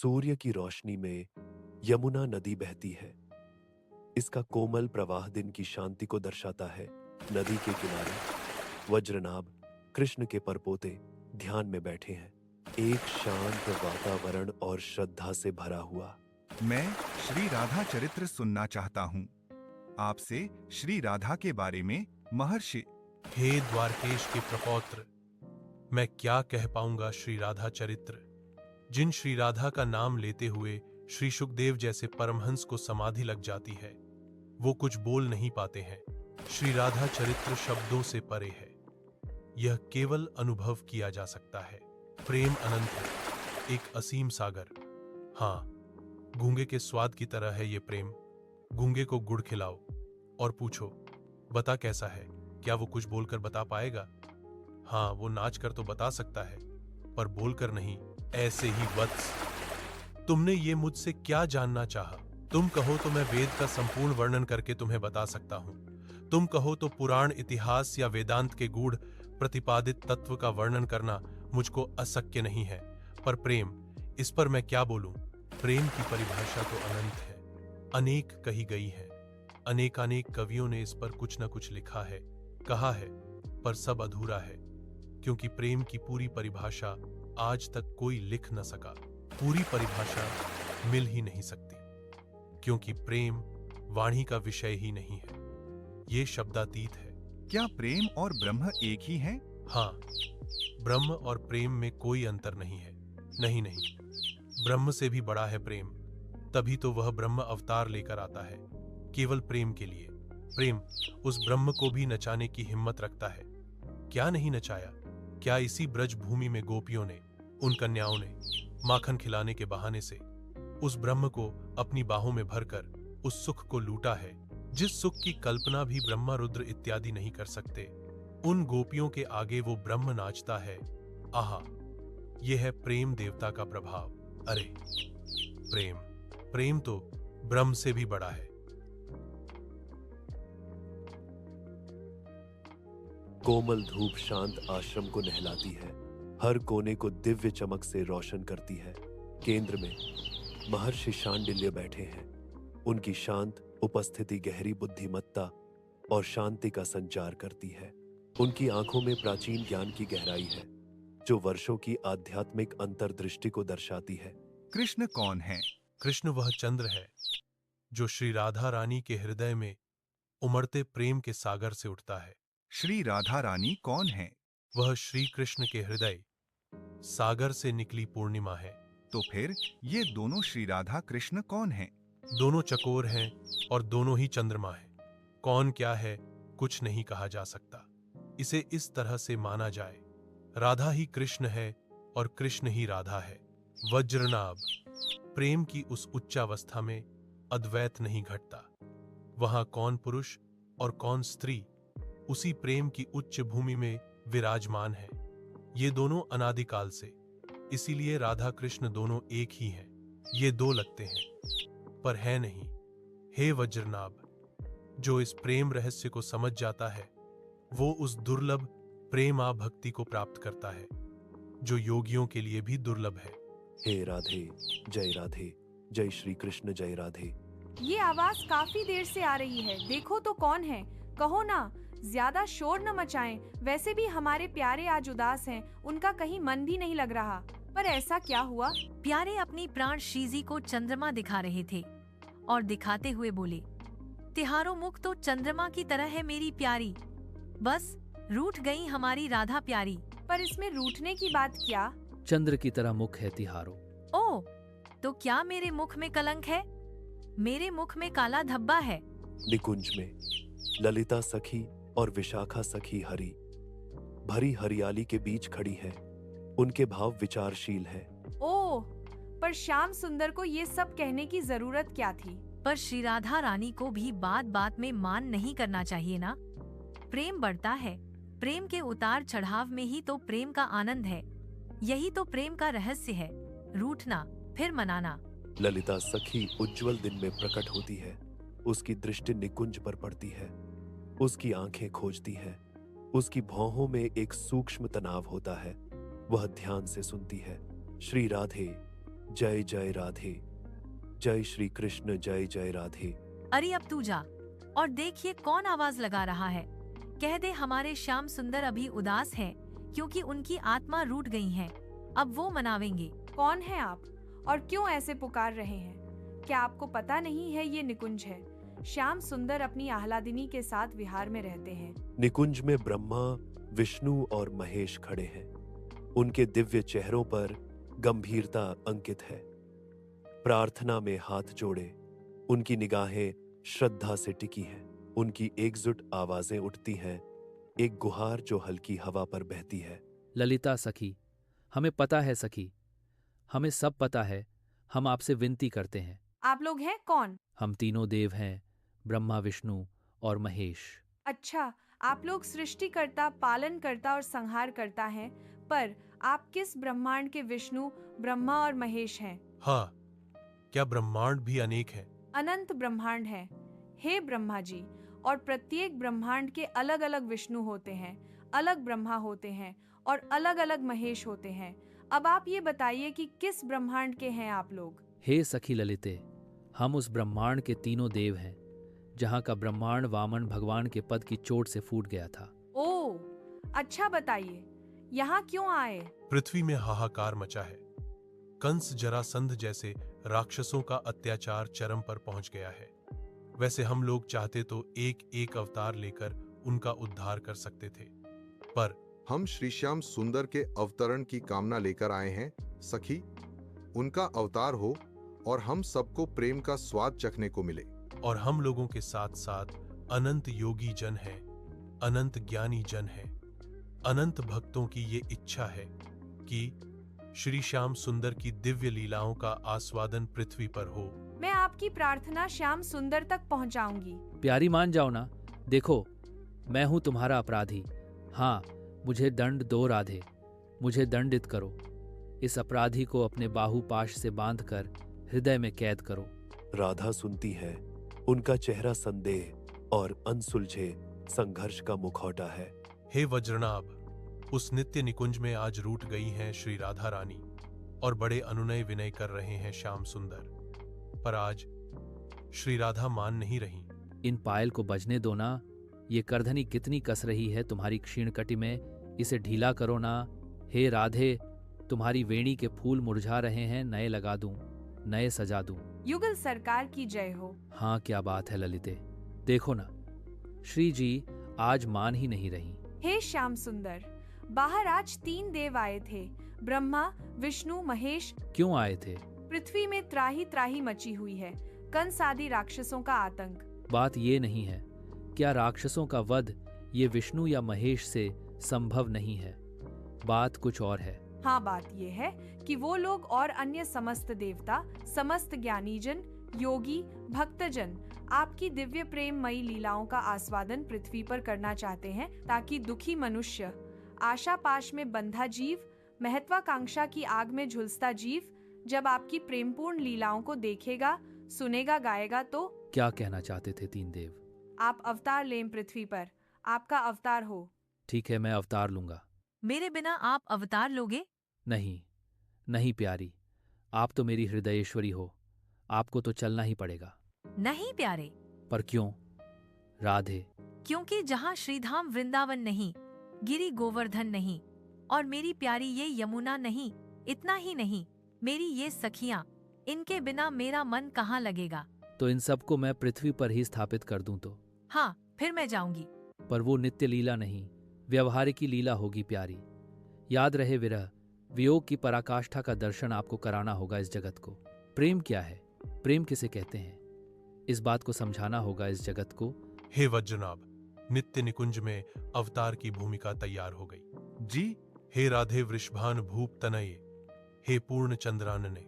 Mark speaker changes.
Speaker 1: सूर्य की रोशनी में यमुना नदी बहती है। इसका कोमल प्रवाह दिन की शांति को दर्शाता है। नदी के किनारे वज्रनाभ कृष्ण के परपोते ध्यान में बैठे हैं। एक शांत वातावरण और श्रद्धा से भरा हुआ।
Speaker 2: मैं श्री राधा चरित्र सुनना चाहता हूँ। आपसे श्री राधा के बारे में महर्षि।
Speaker 3: हे द्वारकेश के प्रपौत्र, मैं क्या कह पाऊंगा श्री राधा चरित्र। जिन श्री राधा का नाम लेते हुए श्री सुखदेव जैसे परमहंस को समाधि लग जाती है, वो कुछ बोल नहीं पाते हैं। श्री राधा चरित्र शब्दों से परे है, यह केवल अनुभव किया जा सकता है। प्रेम अनंत है, एक असीम सागर। हाँ, गूंगे के स्वाद की तरह है ये प्रेम। गूंगे को गुड़ खिलाओ और पूछो, बता कैसा है। क्या वो कुछ बोलकर बता पाएगा? हाँ, वो नाच कर तो बता सकता है, पर बोलकर नहीं। ऐसे ही वत्स, तुमने ये मुझसे क्या जानना चाहा? तुम कहो तो मैं वेद का संपूर्ण वर्णन करके तुम्हें बता सकता हूं। तुम कहो तो पुराण, इतिहास या वेदांत के गूढ़ प्रतिपादित तत्व का वर्णन करना मुझको अशक्य नहीं है। पर प्रेम, इस पर मैं क्या बोलूं? प्रेम की परिभाषा तो अनंत है, अनेक कही गई है। अनेकानेक कवियों ने इस पर कुछ न कुछ लिखा है, कहा है, पर सब अधूरा है, क्योंकि प्रेम की पूरी परिभाषा आज तक कोई लिख न सका। पूरी परिभाषा मिल ही नहीं सकती, क्योंकि प्रेम वाणी का विषय ही नहीं है, ये शब्दातीत है।
Speaker 2: क्या प्रेम और ब्रह्म एक ही हैं?
Speaker 3: हाँ, ब्रह्म और प्रेम में कोई अंतर नहीं है। नहीं नहीं, ब्रह्म से भी बड़ा है प्रेम, तभी तो वह ब्रह्म अवतार लेकर आता है, केवल प्रेम के लिए। प्रेम उस ब्रह्म को भी नचाने की हिम्मत रखता है। क्या नहीं नचाया? क्या इसी ब्रज भूमि में गोपियों ने, उन कन्याओं ने माखन खिलाने के बहाने से उस ब्रह्म को अपनी बाहों में भरकर उस सुख को लूटा है, जिस सुख की कल्पना भी ब्रह्मा, रुद्र इत्यादि नहीं कर सकते। उन गोपियों के आगे वो ब्रह्म नाचता है। आहा, यह है प्रेम देवता का प्रभाव। अरे प्रेम, प्रेम तो ब्रह्म से भी बड़ा है।
Speaker 1: कोमल धूप शांत आश्रम को नहलाती है, हर कोने को दिव्य चमक से रोशन करती है। केंद्र में महर्षि शांडिल्य बैठे हैं। उनकी शांत उपस्थिति गहरी बुद्धिमत्ता और शांति का संचार करती है। उनकी आंखों में प्राचीन ज्ञान की गहराई है, जो वर्षों की आध्यात्मिक अंतर्दृष्टि को दर्शाती है।
Speaker 2: कृष्ण कौन है?
Speaker 3: कृष्ण वह चंद्र है, जो श्री राधा रानी के हृदय में उमड़ते प्रेम के सागर से उठता है।
Speaker 2: श्री राधा रानी कौन है?
Speaker 3: वह श्री कृष्ण के हृदय सागर से निकली पूर्णिमा है।
Speaker 2: तो फिर ये दोनों श्री राधा कृष्ण कौन हैं?
Speaker 3: दोनों चकोर हैं और दोनों ही चंद्रमा है। कौन क्या है, कुछ नहीं कहा जा सकता। इसे इस तरह से माना जाए, राधा ही कृष्ण है और कृष्ण ही राधा है। वज्रनाभ, प्रेम की उस उच्चावस्था में अद्वैत नहीं घटता। वहां कौन पुरुष और कौन स्त्री उसी प्रेम की उच्च भूमि में विराजमान है। ये दोनों अनादिकाल से, इसीलिए राधा कृष्ण दोनों एक ही हैं। ये दो लगते हैं, पर है नहीं। हे वज्रनाभ, जो इस प्रेम रहस्य को समझ जाता है, वो उस दुर्लभ प्रेमा भक्ति को प्राप्त करता है, जो योगियों के लिए भी दुर्लभ है।
Speaker 1: हे राधे, जय श्री कृष्ण, जय राधे।
Speaker 4: ये आवाज काफी देर से आ रही है, देखो तो कौन है। कहो ना, ज्यादा शोर न मचाएं। वैसे भी हमारे प्यारे आज उदास हैं, उनका कहीं मन भी नहीं लग रहा। पर ऐसा क्या हुआ?
Speaker 5: प्यारे अपनी प्राण श्रीजी को चंद्रमा दिखा रहे थे और दिखाते हुए बोले, तिहारो मुख तो चंद्रमा की तरह है मेरी प्यारी, बस रूठ गई हमारी राधा प्यारी।
Speaker 4: पर इसमें रूठने की बात क्या?
Speaker 6: चंद्र की तरह मुख है तिहारो।
Speaker 5: ओ, तो क्या मेरे मुख में कलंक है? मेरे मुख में काला धब्बा है।
Speaker 1: निकुंज में ललिता सखी और विशाखा सखी हरी भरी हरियाली के बीच खड़ी है। उनके भाव विचारशील है।
Speaker 4: ओह, पर श्याम सुंदर को ये सब कहने की जरूरत क्या थी?
Speaker 5: पर श्री राधा रानी को भी बात बात में मान नहीं करना चाहिए ना। प्रेम बढ़ता है, प्रेम के उतार चढ़ाव में ही तो प्रेम का आनंद है। यही तो प्रेम का रहस्य है, रूठना फिर मनाना।
Speaker 1: ललिता सखी उज्जवल दिन में प्रकट होती है। उसकी दृष्टि निकुंज पर पड़ती है। उसकी आंखें खोजती है। उसकी भौहों में एक सूक्ष्म तनाव होता है। वह ध्यान से सुनती है। श्री राधे, जय जय राधे। जय श्री कृष्ण, जय जय राधे।
Speaker 5: अरे अब तू जा और देखिए कौन आवाज लगा रहा है। कह दे हमारे श्याम सुंदर अभी उदास हैं क्योंकि उनकी आत्मा रूठ गई है। अब वो मनावेंगे।
Speaker 4: कौन है आप और क्यों ऐसे पुकार रहे हैं? क्या आपको पता नहीं है ये निकुंज है? श्याम सुंदर अपनी आह्लादिनी के साथ विहार में रहते हैं।
Speaker 1: निकुंज में ब्रह्मा, विष्णु और महेश खड़े हैं। उनके दिव्य चेहरों पर गंभीरता अंकित है। प्रार्थना में हाथ जोड़े उनकी निगाहें श्रद्धा से टिकी हैं। उनकी एकजुट आवाजें उठती हैं, एक गुहार जो हल्की हवा पर बहती है।
Speaker 6: ललिता सखी, हमें पता है सखी, हमें सब पता है। हम आपसे विनती करते हैं।
Speaker 4: आप लोग हैं कौन?
Speaker 6: हम तीनों देव हैं, ब्रह्मा, विष्णु और महेश।
Speaker 4: अच्छा, आप लोग सृष्टिकर्ता, पालनकर्ता और संहारकर्ता हैं, पर आप किस ब्रह्मांड के विष्णु, ब्रह्मा और महेश हैं?
Speaker 3: हाँ, क्या ब्रह्मांड भी अनेक हैं?
Speaker 4: अनंत ब्रह्मांड है हे ब्रह्मा जी, और प्रत्येक ब्रह्मांड के अलग अलग विष्णु होते हैं, अलग ब्रह्मा होते हैं और अलग अलग महेश होते हैं। अब आप ये बताइए कि किस ब्रह्मांड के हैं आप लोग?
Speaker 6: हे सखी ललिते, हम उस ब्रह्मांड के तीनों देव हैं जहाँ का ब्रह्मांड वामन भगवान के पद की चोट से फूट गया था।
Speaker 4: ओह, अच्छा बताइए, यहाँ क्यों आए?
Speaker 3: पृथ्वी में हाहाकार मचा है। कंस, जरासंध जैसे राक्षसों का अत्याचार चरम पर पहुंच गया है। वैसे हम लोग चाहते तो एक एक अवतार लेकर उनका उद्धार कर सकते थे, पर
Speaker 7: हम श्री श्याम सुंदर के अवतरण की कामना लेकर आए हैं सखी। उनका अवतार हो और हम सबको प्रेम का स्वाद चखने को मिले।
Speaker 3: और हम लोगों के साथ साथ अनंत योगी जन हैं, अनंत ज्ञानी जन हैं। अनंत भक्तों की ये इच्छा है कि श्री श्याम सुंदर की दिव्य लीलाओं का आस्वादन पृथ्वी पर हो।
Speaker 4: मैं आपकी प्रार्थना श्याम सुंदर तक पहुँचाऊंगी।
Speaker 6: प्यारी मान जाओ ना। देखो, मैं हूँ तुम्हारा अपराधी। हाँ, मुझे दंड दो राधे, मुझे दंडित करो। इस अपराधी को अपने बाहुपाश से बांधकर हृदय में कैद करो।
Speaker 1: राधा सुनती है। उनका चेहरा संदेह और अनसुलझे संघर्ष का मुखौटा है।
Speaker 3: हे वज्रनाभ, उस नित्य निकुंज में आज रूठ गई हैं श्री राधा रानी और बड़े अनुनय विनय कर रहे हैं श्याम सुंदर, पर आज श्री राधा मान नहीं रही।
Speaker 6: इन पायल को बजने दो ना। ये करधनी कितनी कस रही है तुम्हारी क्षीण कटी में, इसे ढीला करो ना। हे राधे, तुम्हारी वेणी के फूल मुरझा रहे हैं, नए लगा दूं, नए सजा दूं।
Speaker 4: युगल सरकार की जय हो।
Speaker 6: हाँ, क्या बात है ललिते। देखो ना, श्री जी आज मान ही नहीं रही।
Speaker 4: हे श्याम सुंदर, बाहर आज 3 देव आए थे, ब्रह्मा, विष्णु, महेश।
Speaker 6: क्यों आए थे?
Speaker 4: पृथ्वी में त्राही त्राही मची हुई है, कंस आदि राक्षसों का आतंक।
Speaker 6: बात ये नहीं है, क्या राक्षसों का वध ये विष्णु या महेश से संभव नहीं है? बात कुछ और है।
Speaker 4: हाँ, बात ये है कि वो लोग और अन्य समस्त देवता, समस्त ज्ञानीजन, योगी, भक्तजन आपकी दिव्य प्रेममयी लीलाओं का आस्वादन पृथ्वी पर करना चाहते हैं, ताकि दुखी मनुष्य, आशा पाश में बंधा जीव, महत्वाकांक्षा की आग में झुलसता जीव जब आपकी प्रेमपूर्ण लीलाओं को देखेगा, सुनेगा, गाएगा तो।
Speaker 6: क्या कहना चाहते थे 3 देव?
Speaker 4: आप अवतार लें पृथ्वी पर, आपका अवतार हो।
Speaker 6: ठीक है, मैं अवतार लूंगा।
Speaker 5: मेरे बिना आप अवतार लोगे?
Speaker 6: नहीं, नहीं प्यारी, आप तो मेरी हृदयेश्वरी हो, आपको तो चलना ही पड़ेगा।
Speaker 5: नहीं प्यारे।
Speaker 6: पर क्यों राधे?
Speaker 5: क्योंकि जहाँ श्रीधाम वृंदावन नहीं, गिरी गोवर्धन नहीं, और मेरी प्यारी ये यमुना नहीं, इतना ही नहीं, मेरी ये सखियाँ, इनके बिना मेरा मन कहाँ लगेगा?
Speaker 6: तो इन सबको मैं पृथ्वी पर ही स्थापित कर दूं तो?
Speaker 5: हाँ, फिर मैं जाऊंगी।
Speaker 6: पर वो नित्य लीला नहीं, व्यवहारिकी लीला होगी प्यारी। याद रहे, विरह वियोग की पराकाष्ठा का दर्शन आपको कराना होगा इस जगत को। प्रेम क्या है, प्रेम किसे कहते हैं, इस बात को समझाना होगा इस जगत को।
Speaker 3: हे वज्रनाभ, नित्य निकुंज में अवतार की भूमिका तैयार हो गई।
Speaker 2: जी।
Speaker 3: हे राधे वृषभान भूप तनये, हे पूर्ण चंद्रानने।